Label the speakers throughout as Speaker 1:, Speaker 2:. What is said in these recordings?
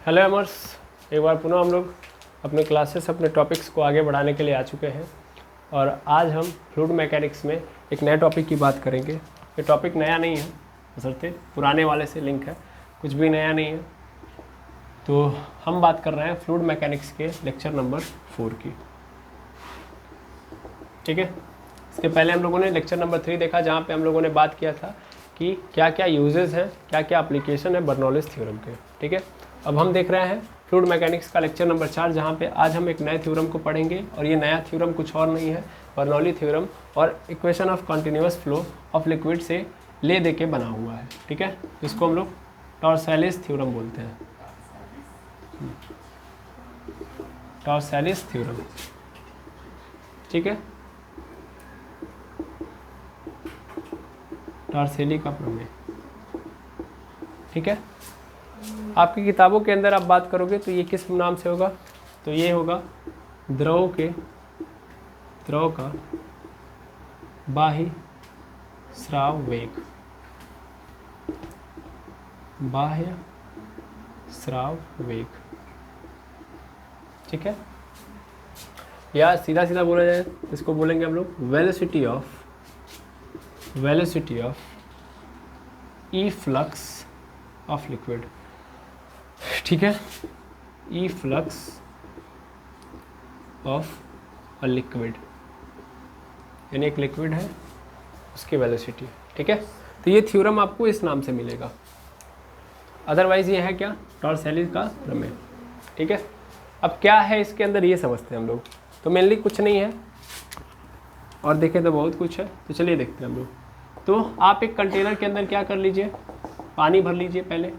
Speaker 1: Hello एमर्स, एक बार पुनः हम लोग अपने क्लासेस अपने टॉपिक्स को आगे बढ़ाने के लिए आ चुके हैं और आज हम फ्लूइड मैकेनिक्स में एक नए टॉपिक की बात करेंगे। ये टॉपिक नया नहीं है, बशर्ते पुराने वाले से लिंक है, कुछ भी नया नहीं है। तो हम बात कर रहे हैं फ्लूइड मैकेनिक्स के लेक्चर नंबर 4 की। ठीक है, इसके पहले हम लोगों ने लेक्चर नंबर 3 देखा, जहाँ पे हम लोगों ने बात किया था कि क्या क्या यूजेस हैं, क्या क्या एप्लीकेशन है बर्नौलीज थ्योरम के। ठीक है, अब हम देख रहे हैं फ्लूइड मैकेनिक्स का लेक्चर नंबर 4, जहाँ पे आज हम एक नए थ्योरम को पढ़ेंगे और ये नया थ्योरम कुछ और नहीं है, बर्नौली थ्योरम और equation of continuous flow of liquid से ले दे के बना हुआ है। ठीक है, इसको हम लोग टॉर्सैलिस थ्योरम बोलते हैं। टॉर्सैलिस थ्योरम, ठीक है, टॉर्सेली का प्रमेय। ठीक है, आपकी किताबों के अंदर आप बात करोगे तो ये किस नाम से होगा, तो ये होगा द्रव का बाह्य स्राव वेग। बाह्य स्राव वेग, ठीक है, या सीधा सीधा बोला जाए इसको बोलेंगे हम लोग velocity of E flux of liquid. ठीक है, ई फ्लक्स ऑफ अ लिक्विड, यानी एक लिक्विड है उसकी वेलोसिटी। ठीक है, तो ये थ्योरम आपको इस नाम से मिलेगा, अदरवाइज ये है क्या, टॉर्सैलिस का प्रमेय। ठीक है, अब क्या है इसके अंदर ये समझते हैं हम लोग। तो मेनली कुछ नहीं है और देखें तो बहुत कुछ है, तो चलिए देखते हैं हम लोग। तो आप एक कंटेनर के अंदर क्या कर लीजिए, पानी भर लीजिए पहले।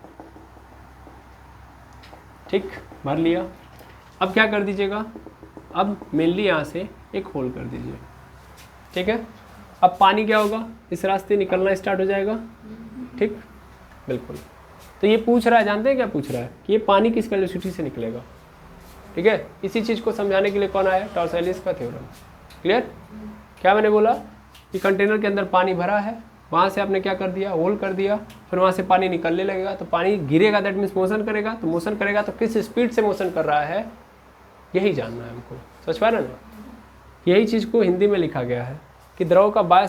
Speaker 1: ठीक, भर लिया। अब क्या कर दीजिएगा, अब मेनली यहाँ से एक होल कर दीजिए। ठीक है, अब पानी क्या होगा, इस रास्ते निकलना स्टार्ट हो जाएगा। ठीक, बिल्कुल। तो ये पूछ रहा है, जानते हैं क्या पूछ रहा है, कि ये पानी किस वेलोसिटी से निकलेगा। ठीक है, इसी चीज़ को समझाने के लिए कौन आया, टॉर्सैलिस का थ्योरम। क्लियर, क्या मैंने बोला कि कंटेनर के अंदर पानी भरा है, वहाँ से आपने क्या कर दिया, होल कर दिया, फिर वहाँ से पानी निकलने लगेगा, तो पानी गिरेगा, दैट मीन्स मोशन करेगा। तो मोशन करेगा तो किस स्पीड से मोशन कर रहा है, यही जानना है हमको। समझ पा रहे ना, यही चीज़ को हिंदी में लिखा गया है कि द्रव का बाह्य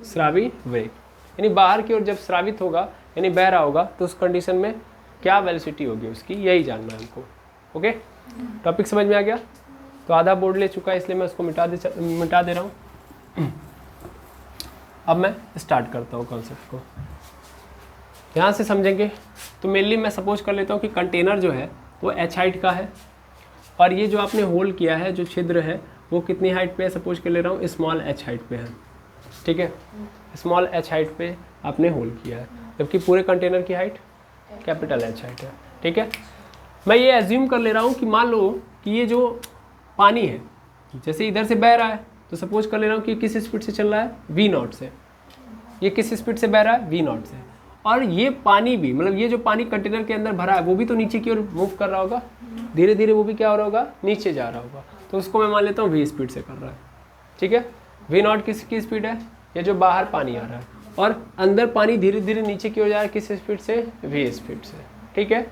Speaker 1: स्रावी वेग, यानी बाहर की ओर जब स्रावित होगा यानी बह रहा होगा, तो उस कंडीशन में क्या वेलोसिटी होगी उसकी, यही जानना है हमको। ओके, टॉपिक समझ में आ गया। तो आधा बोर्ड ले चुका है, इसलिए मैं उसको मिटा दे रहा हूँ। अब मैं स्टार्ट करता हूँ कॉन्सेप्ट को, यहाँ से समझेंगे। तो मेनली मैं सपोज कर लेता हूँ कि कंटेनर जो है वो h हाइट का है और ये जो आपने होल किया है, जो छिद्र है, वो कितनी हाइट पे है, सपोज कर ले रहा हूँ स्मॉल h हाइट पे है। ठीक है, स्मॉल h हाइट पे आपने होल किया है, जबकि पूरे कंटेनर की हाइट कैपिटल H हाइट है। ठीक है, मैं ये एज्यूम कर ले रहा हूँ कि मान लो कि ये जो पानी है जैसे इधर से बह रहा है, तो सपोज कर ले रहा हूँ कि किस स्पीड से चल रहा है, V0 से। ये किस स्पीड से बह रहा है, V0 से। और ये पानी भी, मतलब ये जो पानी कंटेनर के अंदर भरा है, वो भी तो नीचे की ओर मूव कर रहा होगा, धीरे धीरे वो भी क्या हो रहा होगा, नीचे जा रहा होगा। तो उसको मैं मान लेता हूँ V स्पीड से कर रहा है। ठीक है, V0 किसकी स्पीड है, ये जो बाहर पानी आ रहा है, और अंदर पानी धीरे धीरे नीचे की ओर जा रहा है, किस स्पीड से, V स्पीड से। ठीक है,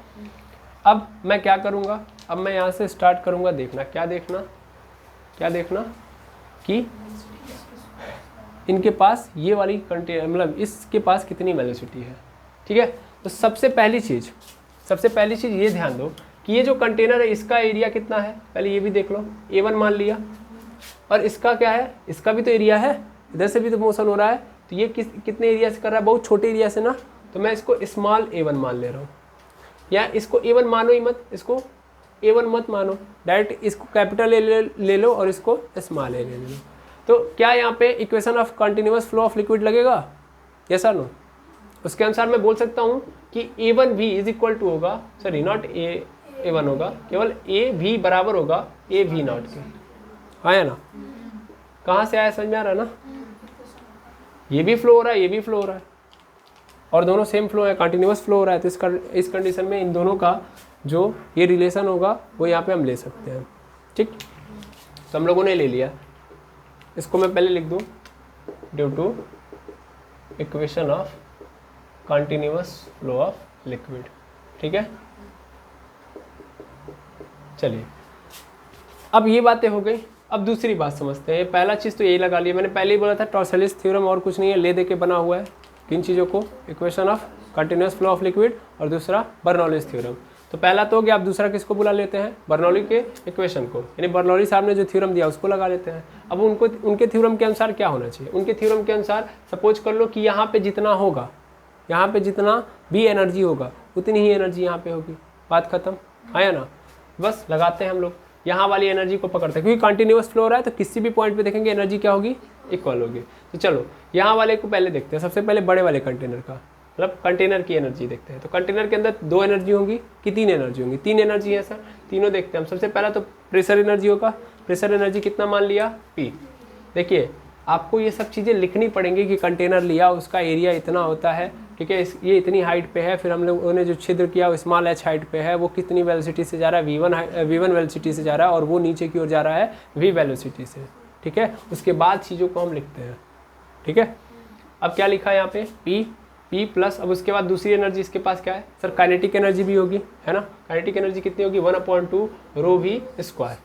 Speaker 1: अब मैं क्या करूँगा, अब मैं यहाँ से स्टार्ट करूँगा देखना, क्या देखना कि इनके पास ये वाली कंटेनर, मतलब इसके पास कितनी वेलोसिटी है। ठीक है, तो सबसे पहली चीज़ ये ध्यान दो कि ये जो कंटेनर है इसका एरिया कितना है, पहले ये भी देख लो। A1 मान लिया, और इसका क्या है, इसका भी तो एरिया है, इधर से भी तो मोशन हो रहा है, तो ये कितने एरिया से कर रहा है, बहुत छोटे एरिया से ना। तो मैं इसको स्मॉल A1 मान ले रहा हूँ, या इसको A1 मानो ही मत, इसको A1 मत मानो, डायरेक्ट इसको कैपिटल ले लो और इसको स्मॉल ए ले लो। तो क्या यहाँ पे equation of continuous flow of liquid लगेगा, यस और नो। उसके अनुसार मैं बोल सकता हूँ कि A1V इज इक्वल टू होगा, सॉरी नॉट A1 होगा, केवल AV बराबर होगा AV0 के। आया ना, कहाँ से आया, समझ में आ रहा है ना। ये भी फ्लो हो रहा है, ये भी फ्लो हो रहा है, और दोनों सेम फ्लो है, कंटिन्यूअस फ्लो हो रहा है। तो इस कंडीशन में इन दोनों का जो ये रिलेशन होगा वो यहाँ पे हम ले सकते हैं। ठीक, तो हम लोगों ने ले लिया, इसको मैं पहले लिख दूँ, due to equation of continuous flow of liquid. ठीक है, चलिए अब ये बातें हो गई। अब दूसरी बात समझते हैं। पहला चीज़ तो यही लगा लिया, मैंने पहले ही बोला था टॉर्सलिस थ्योरम और कुछ नहीं है, ले दे के बना हुआ है किन चीज़ों को, equation of continuous flow of liquid और दूसरा बर्नौलीज थ्योरम। तो पहला तो हो गया, आप दूसरा किसको बुला लेते हैं, बर्नौली के इक्वेशन को, यानी बर्नौली साहब ने जो थ्योरम दिया उसको लगा लेते हैं। अब उनको उनके थ्योरम के अनुसार क्या होना चाहिए, उनके थ्योरम के अनुसार सपोज कर लो कि यहाँ पे जितना होगा, यहाँ पे जितना भी एनर्जी होगा उतनी ही एनर्जी यहाँ पे होगी, बात खत्म, आया ना। बस लगाते हैं हम लोग, यहाँ वाली एनर्जी को पकड़ते हैं क्योंकि कंटिन्यूअस फ्लो हो रहा है तो किसी भी पॉइंट पे देखेंगे एनर्जी क्या होगी, इक्वल होगी। तो चलो यहाँ वाले को पहले देखते हैं, सबसे पहले बड़े वाले कंटेनर का, मतलब कंटेनर की एनर्जी देखते हैं। तो कंटेनर के अंदर 2 एनर्जी होंगी कि 3 एनर्जी होंगी, 3 एनर्जी है सर, तीनों देखते हैं हम। सबसे पहला तो प्रेशर एनर्जी होगा, प्रेशर एनर्जी कितना मान लिया, P। देखिए आपको ये सब चीज़ें लिखनी पड़ेंगी कि कंटेनर लिया उसका एरिया इतना होता है, ठीक है, ये इतनी हाइट पे है, फिर हम लोगों ने जो छिद्र किया वो स्मॉल h हाइट पे है, वो कितनी वेलोसिटी से जा रहा है, v1 वेलोसिटी से जा रहा है, और वो नीचे की ओर जा रहा है v वेलोसिटी से, ठीक है। उसके बाद चीज़ों को हम लिखते हैं, ठीक है। अब क्या लिखा है यहाँ पे, P प्लस, अब उसके बाद दूसरी एनर्जी इसके पास क्या है सर, काइनेटिक एनर्जी भी होगी, है ना। काइनेटिक एनर्जी कितनी होगी, 1/2 ρ v स्क्वायर।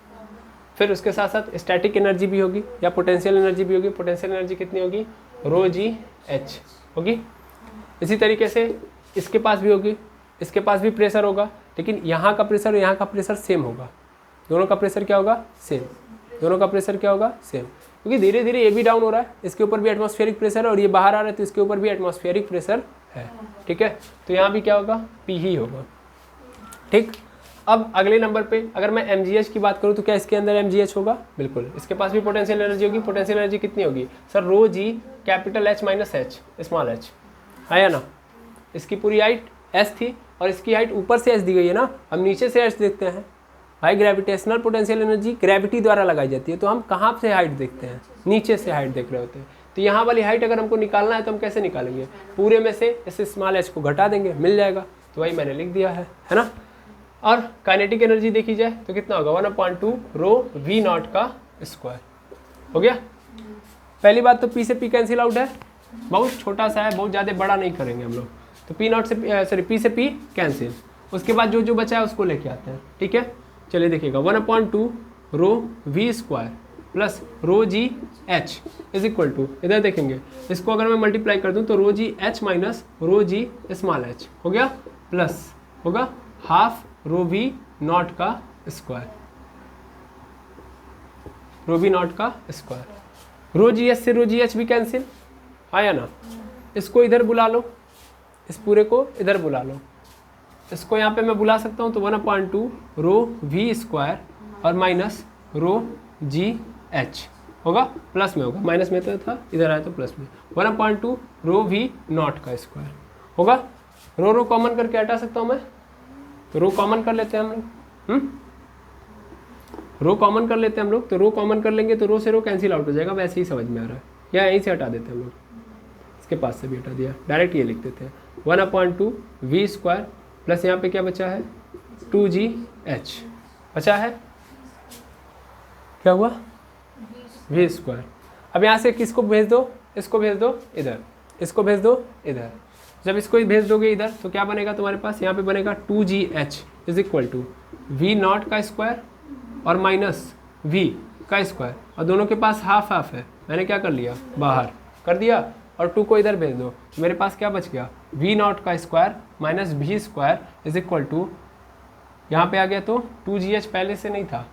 Speaker 1: फिर उसके साथ साथ स्टैटिक एनर्जी भी होगी या पोटेंशियल एनर्जी भी होगी, पोटेंशियल एनर्जी कितनी होगी, ρg(h) होगी। इसी तरीके से इसके पास भी होगी, इसके पास भी प्रेशर होगा, लेकिन यहाँ का प्रेशर और यहाँ का प्रेशर सेम होगा, दोनों का प्रेशर क्या होगा, सेम, दोनों का प्रेशर क्या होगा, सेम, क्योंकि धीरे धीरे ये भी डाउन हो रहा है, इसके ऊपर भी एटमॉस्फेरिक प्रेशर है और ये बाहर आ रहा है तो इसके ऊपर भी एटमॉस्फेरिक प्रेशर है, ठीक है। तो यहाँ भी क्या होगा, P ही होगा, ठीक। अब अगले नंबर पे अगर मैं mgh की बात करूँ तो क्या इसके अंदर mgh होगा, बिल्कुल। इसके पास भी पोटेंशियल एनर्जी होगी, पोटेंशियल एनर्जी कितनी होगी sir, ρg capital H minus H small h, है ना। इसकी पूरी हाइट s थी और इसकी हाइट ऊपर से s दी गई है ना, हम नीचे से h देखते हैं। भाई ग्रेविटेशनल पोटेंशियल एनर्जी ग्रेविटी द्वारा लगाई जाती है, तो हम कहाँ से हाइट देखते हैं, नीचे से हाइट देख रहे होते हैं। तो यहाँ वाली हाइट अगर हमको निकालना है तो हम कैसे निकालेंगे, पूरे में से इस स्मॉल h को घटा देंगे, मिल जाएगा। तो वही मैंने लिख दिया है ना। और काइनेटिक एनर्जी देखी जाए तो कितना होगा, 1/2 ρ v0 का स्क्वायर, हो गया। पहली बात तो P से P कैंसिल आउट है, बहुत छोटा सा है, बहुत ज़्यादा बड़ा नहीं करेंगे हम लोग, तो P0 से P से P कैंसिल। उसके बाद जो जो बचा है उसको लेके आते हैं, ठीक है। चलिए देखिएगा, 1/2 ρ v square plus ρg(h) is equal to, इधर देखेंगे इसको अगर मैं मल्टीप्लाई कर दूं तो ρg(h) minus ρg small h हो गया, प्लस होगा हाफ ρ v0 का स्क्वायर, ρ v0 का स्क्वायर। ρgh से ρgh भी कैंसिल, आया ना। इसको इधर बुला लो, इस पूरे को इधर बुला लो, इसको यहाँ पे मैं बुला सकता हूँ तो 1/2 ρ v स्क्वायर और माइनस ρgh होगा, प्लस में होगा, माइनस में तो था, इधर आया तो प्लस में, 1/2 ρ v0 का स्क्वायर होगा। रो कॉमन करके हटा सकता हूँ मैं, तो रो कॉमन कर लेते हैं हम लोग, रो कॉमन कर लेते हैं हम लोग, तो रो कॉमन कर लेंगे तो रो से रो कैंसिल आउट हो जाएगा, वैसे ही समझ में आ रहा है, या यहीं से हटा देते हैं हम लोग, इसके पास से भी हटा दिया, डायरेक्ट ये लिख देते हैं 1/2 v स्क्वायर प्लस यहाँ पे क्या बचा है 2gh बचा है, क्या हुआ v स्क्वायर। अब यहाँ से किसको भेज दो, इसको भेज दो इधर, इसको भेज दो इधर। जब इसको भेज दोगे इधर तो क्या बनेगा तुम्हारे पास, यहाँ पे बनेगा 2gh is equal to v0 का स्क्वायर और माइनस v का स्क्वायर, और दोनों के पास हाफ हाफ है, मैंने क्या कर लिया बाहर कर दिया, और 2 को इधर भेज दो तो मेरे पास क्या बच गया v0 का square minus v square is equal to, यहाँ पे आ गया तो 2gh पहले से नहीं था,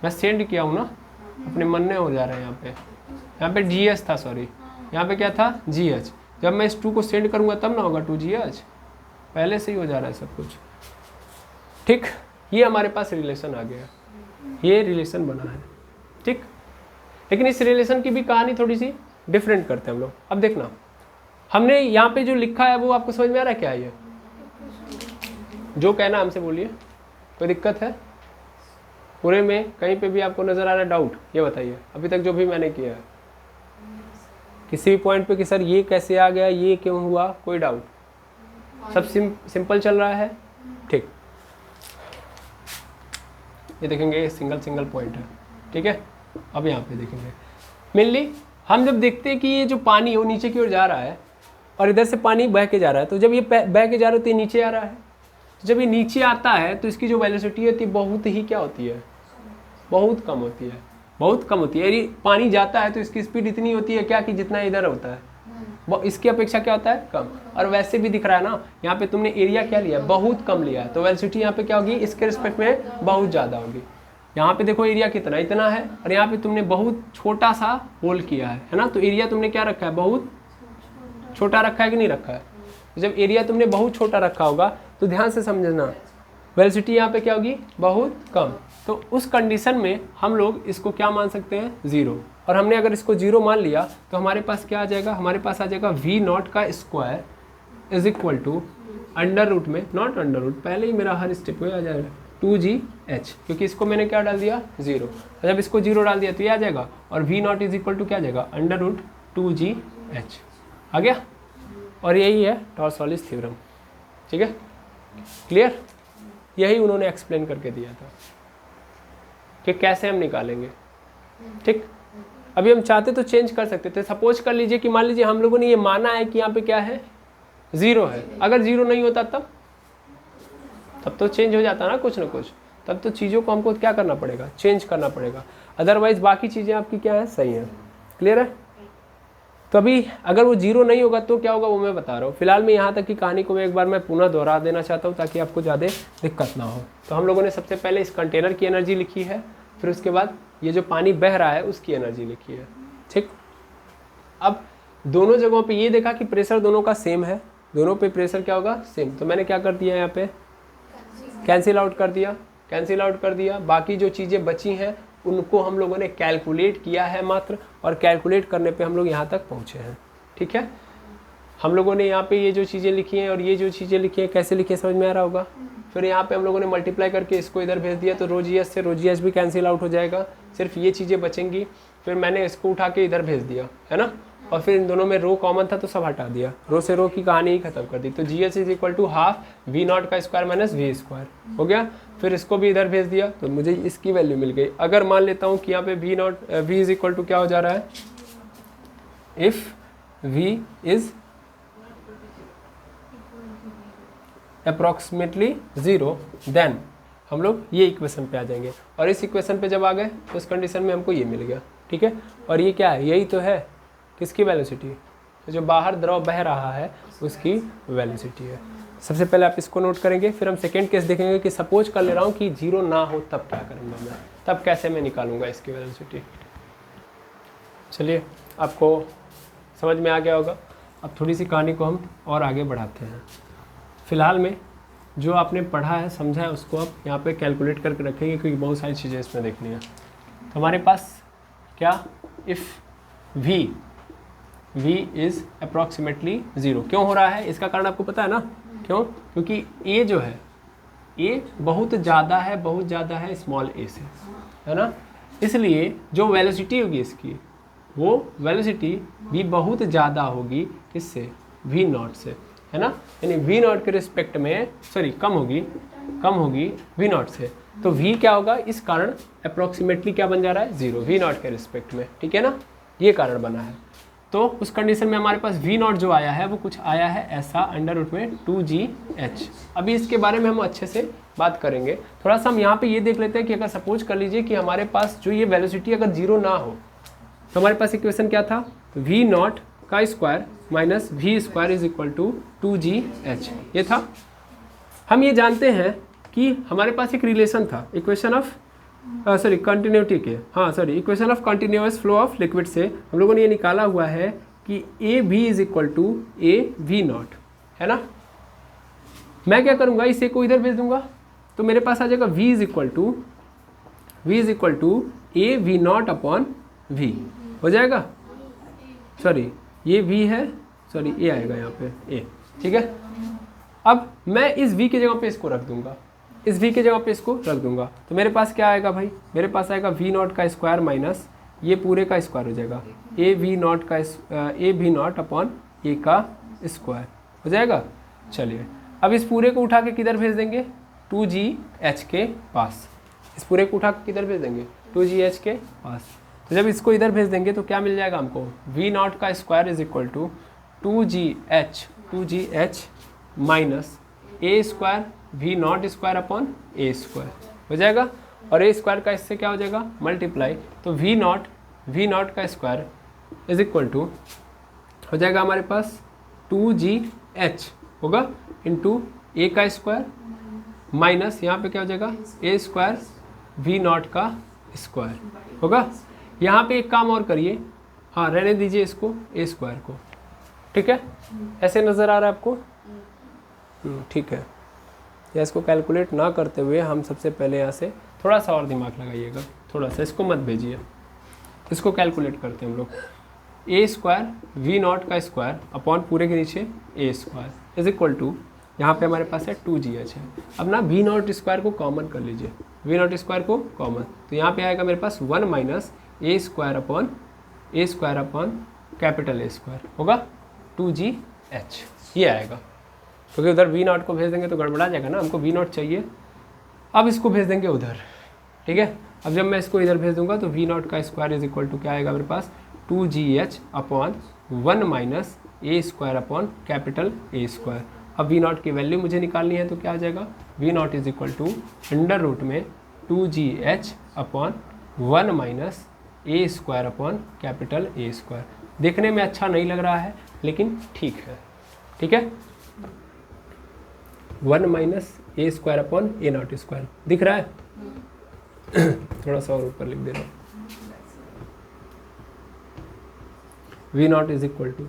Speaker 1: मैं सेंड किया हूँ ना, अपने मन में हो जा रहा है, यहाँ पे gh था, सॉरी यहाँ पे क्या था gh, जब मैं इस 2 को सेंड करूँगा तब ना होगा 2gh, पहले से ही हो जा रहा है सब कुछ, ठीक। ये हमारे पास रिलेशन आ गया, ये रिलेशन बना है, ठीक। लेकिन इस रिलेशन की भी कहानी थोड़ी सी डिफरेंट करते हैं हम लोग। अब देखना, हमने यहाँ पे जो लिखा है वो आपको समझ में आ रहा है क्या, ये जो कहना हमसे बोलिए, कोई दिक्कत है पूरे में, कहीं पे भी आपको नज़र आ रहा है डाउट, ये बताइए अभी तक जो भी मैंने किया है, किसी भी पॉइंट पे कि सर ये कैसे आ गया, ये क्यों हुआ, कोई डाउट, सब सिंपल चल रहा है, ठीक। ये देखेंगे सिंगल पॉइंट है, ठीक है। अब यहाँ पे देखेंगे मेनली हम जब देखते हैं कि ये जो पानी वो नीचे की ओर जा रहा है और इधर से पानी बह के जा रहा है, तो जब ये बह के जा रहा है तो ये नीचे आ रहा है। जब ये नीचे आता है तो इसकी जो वेलोसिटी होती है बहुत ही क्या होती है, बहुत कम होती है, बहुत कम होती है। यदि पानी जाता है तो इसकी स्पीड इतनी होती है क्या कि जितना इधर होता है, वो इसकी अपेक्षा क्या होता है, कम। और वैसे भी दिख रहा है ना, यहाँ पे तुमने एरिया क्या लिया, बहुत कम लिया है, तो वेलोसिटी यहाँ पे क्या होगी, इसके रिस्पेक्ट में बहुत ज़्यादा होगी। यहाँ पे देखो एरिया कितना, इतना है, और यहाँ पे तुमने बहुत छोटा सा होल किया है ना, तो एरिया तुमने क्या रखा है, बहुत छोटा रखा है कि नहीं रखा है। जब एरिया तुमने बहुत छोटा रखा होगा तो ध्यान से समझना, वेलोसिटी यहाँ पे क्या होगी, बहुत कम। तो उस कंडीशन में हम लोग इसको क्या मान सकते हैं, ज़ीरो। और हमने अगर इसको ज़ीरो मान लिया तो हमारे पास क्या आ जाएगा, हमारे पास आ जाएगा वी नॉट का square is equal to under root में, नॉट अंडर रूट, पहले ही मेरा हर स्टेप में आ जाएगा 2gh, क्योंकि इसको मैंने क्या डाल दिया, ज़ीरो। जब इसको ज़ीरो डाल दिया तो ये आ जाएगा, और v naught is equal to क्या आ जाएगा, अंडर रूट 2gh आ गया। और यही है टॉर्सोलिस थ्योरम, ठीक है, क्लियर। यही उन्होंने एक्सप्लेन करके दिया था कि कैसे हम निकालेंगे, ठीक। अभी हम चाहते तो चेंज कर सकते थे। सपोज कर लीजिए कि मान लीजिए हम लोगों ने ये माना है कि यहाँ पे क्या है, ज़ीरो है। अगर ज़ीरो नहीं होता तब तो चेंज हो जाता ना कुछ ना कुछ, तब तो चीज़ों को हमको क्या करना पड़ेगा, चेंज करना पड़ेगा। अदरवाइज बाकी चीज़ें आपकी क्या है, सही है, क्लियर है। तो अभी अगर वो जीरो नहीं होगा तो क्या होगा वो मैं बता रहा हूँ। फिलहाल मैं यहाँ तक की कहानी को एक बार मैं पुनः दोहरा देना चाहता हूँ ताकि आपको ज़्यादा दिक्कत ना हो। तो हम लोगों ने सबसे पहले इस कंटेनर की एनर्जी लिखी है, फिर उसके बाद ये जो पानी बह रहा है उसकी एनर्जी लिखी है, ठीक। अब दोनों जगहों पे ये देखा कि प्रेशर दोनों का सेम है, दोनों पे प्रेशर क्या होगा, सेम। तो मैंने क्या कर दिया यहाँ पे, कैंसिल आउट कर दिया। बाकी जो चीज़ें बची हैं उनको हम लोगों ने कैलकुलेट किया है मात्र, और कैलकुलेट करने पे हम लोग यहाँ तक पहुँचे हैं, ठीक है। हम लोगों ने यहाँ पे ये जो चीज़ें लिखी हैं और ये जो चीज़ें लिखी हैं कैसे लिखी है समझ में आ रहा होगा। फिर यहाँ पे हम लोगों ने मल्टीप्लाई करके इसको इधर भेज दिया, तो रो से रो भी कैंसिल आउट हो जाएगा, सिर्फ ये चीज़ें बचेंगी। फिर मैंने इसको उठा के इधर भेज दिया, है ना, और फिर इन दोनों में रो कॉमन था तो सब हटा दिया, रो से रो की कहानी ही खत्म कर दी। तो GH is equal to half v naught का स्क्वायर माइनस वी स्क्वायर हो गया। फिर इसको भी इधर भेज दिया तो मुझे इसकी वैल्यू मिल गई। अगर मान लेता हूँ कि यहाँ पे वी इज इक्वल टू क्या हो जा रहा है, if v is approximately zero then हम लोग ये इक्वेशन पे आ जाएंगे, और इस इक्वेशन पे जब आ गए तो उस कंडीशन में हमको ये मिल गया, ठीक है। और ये क्या है, यही तो है किसकी वेलोसिटी, तो जो बाहर द्रव बह रहा है उसकी वेलोसिटी है। सबसे पहले आप इसको नोट करेंगे, फिर हम सेकेंड केस देखेंगे कि सपोज कर ले रहा हूँ कि जीरो ना हो तब क्या करूँगा मैं, तब कैसे मैं निकालूंगा इसकी वेलोसिटी। चलिए आपको समझ में आ गया होगा। अब थोड़ी सी कहानी को हम और आगे बढ़ाते हैं। फ़िलहाल में जो आपने पढ़ा है समझा है उसको आप यहाँ पे कैलकुलेट करके रखेंगे, क्योंकि बहुत सारी चीज़ें इसमें देखनी है। तो हमारे पास क्या, if v is approximately zero क्यों हो रहा है, इसका कारण आपको पता है ना, क्यों, क्योंकि a जो है a बहुत ज़्यादा है स्मॉल a से, है ना, इसलिए जो वेलोसिटी होगी इसकी वो वेलोसिटी भी बहुत ज़्यादा होगी किससे, v नॉट से, है ना, यानी v नॉट के रिस्पेक्ट में कम होगी v नॉट से। तो v क्या होगा, इस कारण अप्रॉक्सीमेटली क्या बन जा रहा है, ज़ीरो v नॉट के रिस्पेक्ट में, ठीक है ना, ये कारण बना है। तो उस कंडीशन में हमारे पास v नॉट जो आया है वो कुछ आया है ऐसा अंडर रूट में 2gh। अभी इसके बारे में हम अच्छे से बात करेंगे। थोड़ा सा हम यहाँ पे ये देख लेते हैं कि अगर सपोज कर लीजिए कि हमारे पास जो ये वेलोसिटी अगर जीरो ना हो तो हमारे पास इक्वेशन क्या था, v नॉट का square minus v square is equal to 2gh, ये था। हम ये जानते हैं कि हमारे पास एक रिलेशन था इक्वेशन ऑफ कंटिन्यूटी के, equation of continuous flow of liquid से हम लोगों ने ये निकाला हुआ है कि a v is equal to a v naught, है ना। मैं क्या करूँगा, इसे को इधर भेज दूंगा तो मेरे पास आ जाएगा v is equal to a v naught upon v हो जाएगा। ये v है, ए आएगा यहाँ पे a, ठीक है। अब मैं इस v की जगह पे इसको रख दूंगा, तो मेरे पास क्या आएगा भाई, मेरे पास आएगा v नॉट का स्क्वायर माइनस ये पूरे का स्क्वायर हो जाएगा ए वी नॉट अपॉन ए का स्क्वायर हो जाएगा। चलिए अब इस पूरे को उठा के किधर भेज देंगे, 2gh के पास, इस पूरे को उठा के किधर भेज देंगे, 2gh के पास। तो जब इसको इधर भेज देंगे तो क्या मिल जाएगा हमको, v नॉट का square is equal to 2gh minus a square v naught square upon a square हो जाएगा, और ए स्क्वायर का इससे क्या हो जाएगा मल्टीप्लाई, तो वी नॉट का स्क्वायर इज इक्वल टू हो जाएगा हमारे पास 2gh होगा इंटू ए का स्क्वायर माइनस यहाँ पे क्या हो जाएगा ए स्क्वायर वी नॉट का स्क्वायर होगा। यहाँ पे एक काम और करिए, हाँ रहने दीजिए इसको ए स्क्वायर को, ठीक है, ऐसे नज़र आ रहा है आपको, ठीक है। या इसको कैलकुलेट ना करते हुए हम सबसे पहले यहाँ से थोड़ा सा और दिमाग लगाइएगा, थोड़ा सा, इसको मत भेजिए, इसको कैलकुलेट करते हैं हम लोग। ए स्क्वायर वी नॉट का स्क्वायर अपॉन पूरे के नीचे ए स्क्वायर इज इक्वल टू, यहाँ पे हमारे पास है 2gh है। अब ना वी नॉट स्क्वायर को कॉमन कर लीजिए, वी नॉट स्क्वायर को कॉमन, तो यहाँ पे आएगा मेरे पास 1 minus a square upon capital A square होगा 2gh, ये आएगा, क्योंकि उधर वी नॉट को भेज देंगे तो गड़बड़ा जाएगा ना, हमको वी नॉट चाहिए। अब इसको भेज देंगे उधर, ठीक है। अब जब मैं इसको इधर भेज दूंगा तो वी नॉट का स्क्वायर इज इक्वल टू क्या आएगा मेरे पास 2gh upon 1 minus a square upon capital A square. अब वी नॉट की वैल्यू मुझे निकालनी है, तो क्या आ जाएगा v naught is equal to under root में 2gh upon 1 minus a square upon capital A square. देखने में अच्छा नहीं लग रहा है लेकिन ठीक है, ठीक है। 1 minus a square upon A not square दिख रहा है थोड़ा सा और ऊपर लिख दे रहा हूँ। V naught is equal to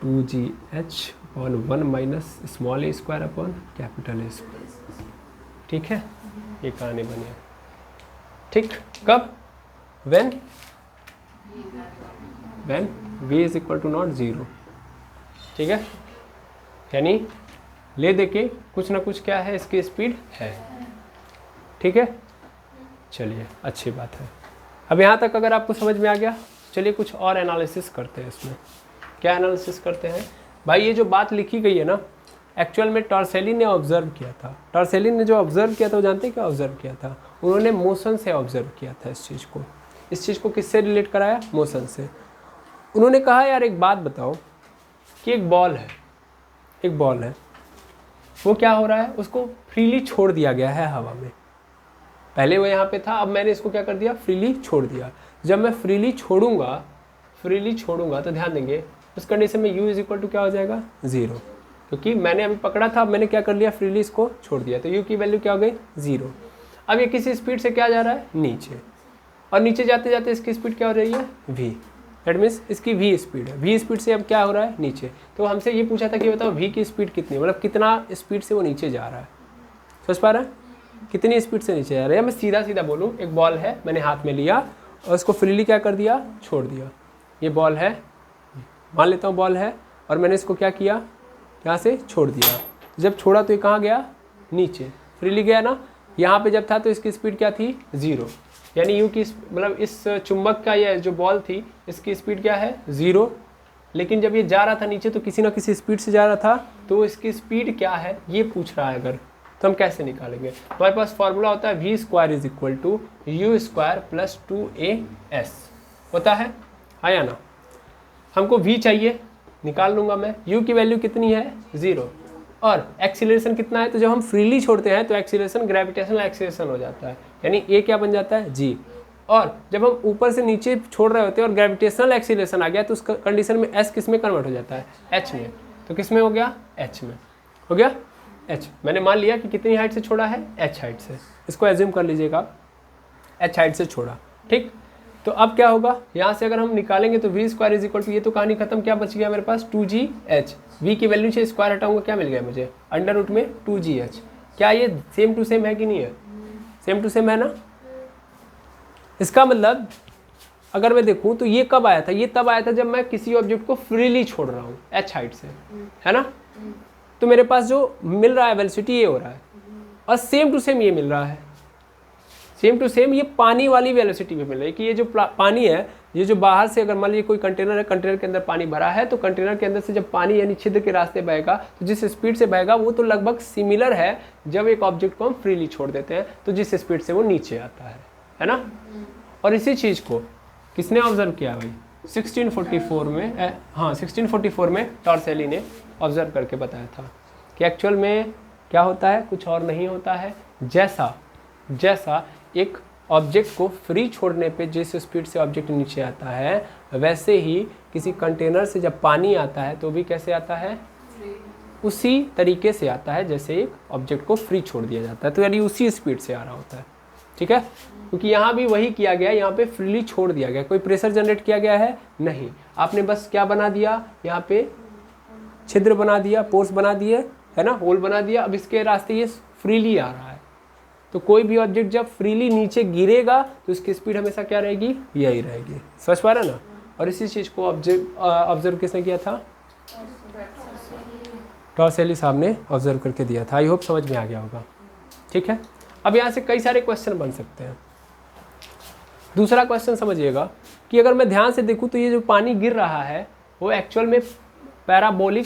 Speaker 1: 2gh upon 1 minus small a square upon capital A square, ठीक है। ये कहानी बनी है, ठीक। कब? when v is equal to naught 0, ठीक है। यानी ले दे के कुछ ना कुछ क्या है इसकी स्पीड है, ठीक है। चलिए अच्छी बात है। अब यहाँ तक अगर आपको समझ में आ गया, चलिए कुछ और एनालिसिस करते हैं इसमें। क्या एनालिसिस करते हैं भाई? ये जो बात लिखी गई है ना, एक्चुअल में टॉर्सेली ने ऑब्जर्व किया था। टॉर्सेली ने जो ऑब्जर्व किया था वो जानते हैं क्या ऑब्जर्व किया था? उन्होंने मोशन से ऑब्जर्व किया था इस चीज़ को। इस चीज़ को किससे रिलेट कराया? मोशन से। उन्होंने कहा यार एक बात बताओ कि एक बॉल है, वो क्या हो रहा है, उसको फ्रीली छोड़ दिया गया है हवा में। पहले वो यहाँ पे था, अब मैंने इसको क्या कर दिया, फ्रीली छोड़ दिया। जब मैं फ्रीली छोड़ूंगा तो ध्यान देंगे उस कंडीशन में u इज इक्वल टू क्या हो जाएगा 0, क्योंकि मैंने अभी पकड़ा था, अब मैंने क्या कर लिया, फ्रीली इसको छोड़ दिया, तो u की वैल्यू क्या हो गई 0। अब ये किसी स्पीड से क्या जा रहा है, नीचे, और नीचे जाते जाते इसकी स्पीड क्या हो रही है v, दैट मीन्स इसकी v स्पीड है। v स्पीड से अब क्या हो रहा है, नीचे। तो हमसे ये पूछा था कि बताओ v की स्पीड कितनी, मतलब कितना स्पीड से वो नीचे जा रहा है। समझ पा रहा है कितनी स्पीड से नीचे जा रहा है? मैं सीधा सीधा बोलूँ, एक बॉल है, मैंने हाथ में लिया और उसको फ्रीली क्या कर दिया, छोड़ दिया। ये बॉल है, मान लेता हूँ बॉल है, और मैंने इसको क्या किया, यहाँ से छोड़ दिया। जब छोड़ा तो ये कहाँ गया, नीचे, फ्रीली गया ना। यहाँ पे जब था तो इसकी स्पीड क्या थी 0, यानी यू की मतलब इस चुंबक का ये जो बॉल थी इसकी स्पीड क्या है 0। लेकिन जब ये जा रहा था नीचे तो किसी ना किसी स्पीड से जा रहा था, तो इसकी स्पीड क्या है ये पूछ रहा है। अगर तो हम कैसे निकालेंगे? हमारे पास फॉर्मूला होता है v square is equal to u square plus 2as होता है, हाँ या ना। हमको v चाहिए, निकाल लूँगा मैं। u की वैल्यू कितनी है 0, और एक्सीलरेशन कितना है, तो जब हम फ्रीली छोड़ते हैं तो एक्सीलरेशन ग्रेविटेशनल एक्सीलरेशन हो जाता है, यानी a क्या बन जाता है g। और जब हम ऊपर से नीचे छोड़ रहे होते हैं और ग्रेविटेशनल एक्सीलरेशन आ गया तो उस कंडीशन में s किस में कन्वर्ट हो जाता है, h में। तो किस में हो गया, h में हो गया, h। मैंने मान लिया कि कितनी हाइट से छोड़ा है, h हाइट से, इसको एज्यूम कर लीजिएगा h हाइट से छोड़ा, ठीक। तो अब क्या होगा, यहाँ से अगर हम निकालेंगे तो v square is equal to, ये तो कहानी खत्म, क्या बच गया मेरे पास 2gh। v की वैल्यू से स्क्वायर हटाऊंगा, क्या मिल गया मुझे, अंडर रूट में 2gh। क्या ये सेम टू सेम है कि नहीं है, सेम टू सेम है ना। इसका मतलब अगर मैं देखूँ तो ये कब आया था, ये तब आया था जब मैं किसी ऑब्जेक्ट को फ्रीली छोड़ रहा हूँ h हाइट से, है ना। तो मेरे पास जो मिल रहा है वेलोसिटी ये हो रहा है, और सेम टू सेम ये मिल रहा है, सेम टू सेम ये पानी वाली वेलोसिटी पे मिल रही है। कि ये जो पानी है, ये जो बाहर से अगर मान लीजिए कोई कंटेनर है, कंटेनर के अंदर पानी भरा है, तो कंटेनर के अंदर से जब पानी यानी छिद्र के रास्ते बहेगा तो जिस स्पीड से बहेगा वो तो लगभग सिमिलर है जब एक ऑब्जेक्ट को हम फ्रीली छोड़ देते हैं तो जिस स्पीड से वो नीचे आता है ना। और इसी चीज़ को किसने ऑब्जर्व किया भाई, 1644 में हाँ 1644 में टॉर्सेली ने ऑब्जर्व करके बताया था कि एक्चुअल में क्या होता है, कुछ और नहीं होता है। जैसा एक ऑब्जेक्ट को फ्री छोड़ने पे जिस स्पीड से ऑब्जेक्ट नीचे आता है, वैसे ही किसी कंटेनर से जब पानी आता है तो भी कैसे आता है, उसी तरीके से आता है जैसे एक ऑब्जेक्ट को फ्री छोड़ दिया जाता है। तो यानी उसी स्पीड से आ रहा होता है, ठीक है। क्योंकि यहाँ भी वही किया गया, यहाँ पे फ्रीली छोड़ दिया गया, कोई प्रेशर जनरेट किया गया है नहीं। आपने बस क्या बना दिया, यहाँ पे छिद्र बना दिया, पोर्स बना दिए, है ना, होल बना दिया। अब इसके रास्ते ये फ्रीली आ रहा है। तो कोई भी ऑब्जेक्ट जब फ्रीली नीचे गिरेगा तो उसकी स्पीड हमेशा क्या रहेगी, यही रहेगी। समझ पा रहे ना। और इसी चीज़ को ऑब्जर्व किसने किया था, टॉर्सेली साहब ने ऑब्जर्व करके दिया था। आई होप समझ में आ गया होगा, ठीक है। अब यहाँ से कई सारे क्वेश्चन बन सकते हैं। दूसरा क्वेश्चन समझिएगा कि अगर मैं ध्यान से देखूँ तो ये जो पानी गिर रहा है वो एक्चुअल में पैराबोलिक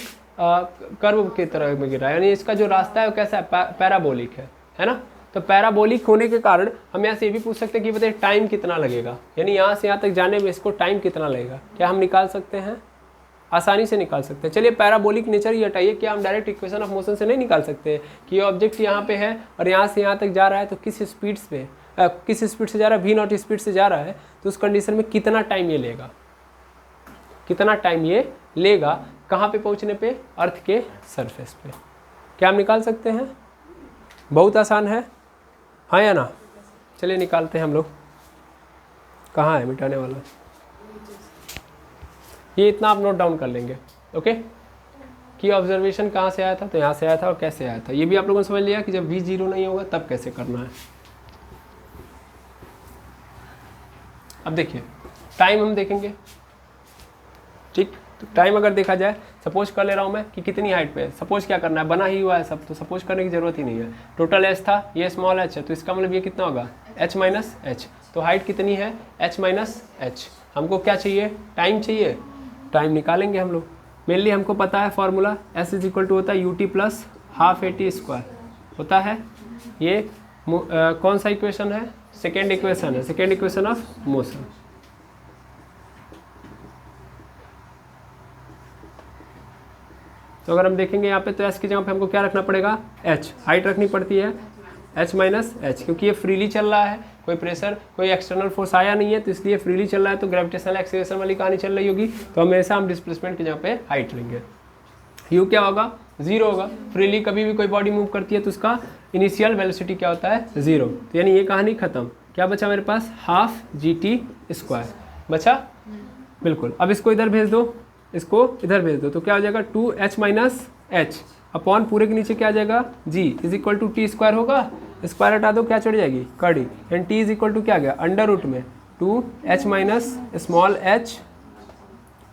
Speaker 1: कर्व की तरह में गिर रहा है, यानी इसका जो रास्ता है वो कैसा है, पैराबोलिक है ना। तो पैराबोलिक होने के कारण हम यहाँ से ये भी पूछ सकते हैं कि बताइए टाइम कितना लगेगा, यानी यहाँ से यहाँ तक जाने में इसको टाइम कितना लगेगा। क्या हम निकाल सकते हैं, आसानी से निकाल सकते हैं। चलिए पैराबोलिक नेचर ही हटाइए, क्या हम डायरेक्ट इक्वेशन ऑफ मोशन से नहीं निकाल सकते कि ये ऑब्जेक्ट यहाँ पे है और यहाँ से यहाँ तक जा रहा है, तो किस स्पीड से जा रहा है, v0 स्पीड से जा रहा है, तो उस कंडीशन में कितना टाइम ये लेगा, कितना टाइम ये लेगा कहाँ पे पहुँचने पे, अर्थ के सरफेस पे। क्या हम निकाल सकते हैं, बहुत आसान है, हाँ या ना। चलिए निकालते हैं हम लोग। कहाँ है मिटाने वाला, ये इतना आप नोट डाउन कर लेंगे, ओके। कि ऑब्जर्वेशन कहाँ से आया था, तो यहाँ से आया था, और कैसे आया था ये भी आप लोगों ने समझ लिया कि जब v 0 नहीं होगा तब कैसे करना है। अब देखिए टाइम हम देखेंगे, ठीक। तो टाइम अगर देखा जाए, सपोज कर ले रहा हूँ मैं कि कितनी हाइट पे है, सपोज क्या करना है, बना ही हुआ है सब, तो सपोज करने की जरूरत ही नहीं है। टोटल एच था, ये स्मॉल एच है, तो इसका मतलब ये कितना होगा, h माइनस एच। तो हाइट कितनी है, h माइनस एच। हमको क्या चाहिए, टाइम चाहिए, टाइम निकालेंगे हम लोग। मेनली हमको पता है formula, s is equal to होता है ut plus half AT square होता है। ये कौन सा इक्वेशन है, सेकेंड इक्वेशन है, सेकेंड इक्वेशन ऑफ मोशन। तो अगर हम देखेंगे यहाँ पे, तो s की जगह पे हमको क्या रखना पड़ेगा, h, हाइट रखनी पड़ती है h माइनस एच, क्योंकि ये फ्रीली चल रहा है, कोई प्रेशर कोई एक्सटर्नल फोर्स आया नहीं है, तो इसलिए फ्रीली चल रहा है, तो ग्रेविटेशनल एक्सेलरेशन वाली कहानी चल रही होगी। तो हमेशा हम डिस्प्लेसमेंट की जगह पे हाइट लेंगे। u क्या होगा, 0 होगा। फ्रीली कभी भी कोई बॉडी मूव करती है तो उसका इनिशियल वेलोसिटी क्या होता है, 0। तो यानी ये कहानी खत्म। क्या बचा मेरे पास, हाफ GT स्क्वायर बचा, बिल्कुल। अब इसको इधर भेज दो, इसको इधर भेज दो, तो क्या हो जाएगा 2h माइनस एच अपॉन पूरे के नीचे क्या आ जाएगा, g is equal to t square होगा। स्क्वायर हटा दो, क्या चढ़ जाएगी, कड़ी, and t is equal to क्या आ गया, अंडर रूट में 2h माइनस स्मॉल h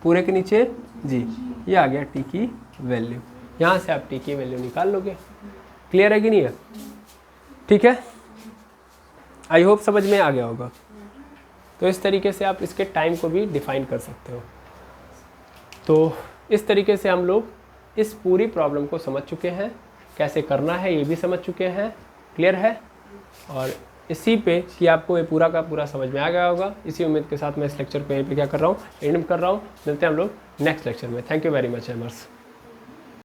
Speaker 1: पूरे के नीचे g। ये आ गया t की वैल्यू। यहाँ से आप t की वैल्यू निकाल लोगे। क्लियर है कि नहीं है, ठीक है। आई होप समझ में आ गया होगा। तो इस तरीके से आप इसके टाइम को भी डिफाइन कर सकते हो। तो इस तरीके से हम लोग इस पूरी प्रॉब्लम को समझ चुके हैं, कैसे करना है ये भी समझ चुके हैं। क्लियर है। और इसी पे कि आपको ये पूरा का पूरा समझ में आ गया होगा, इसी उम्मीद के साथ मैं इस लेक्चर को यहीं पे क्या कर रहा हूँ, एंड कर रहा हूँ। मिलते हैं हम लोग नेक्स्ट लेक्चर में। Thank you very much एमर्स।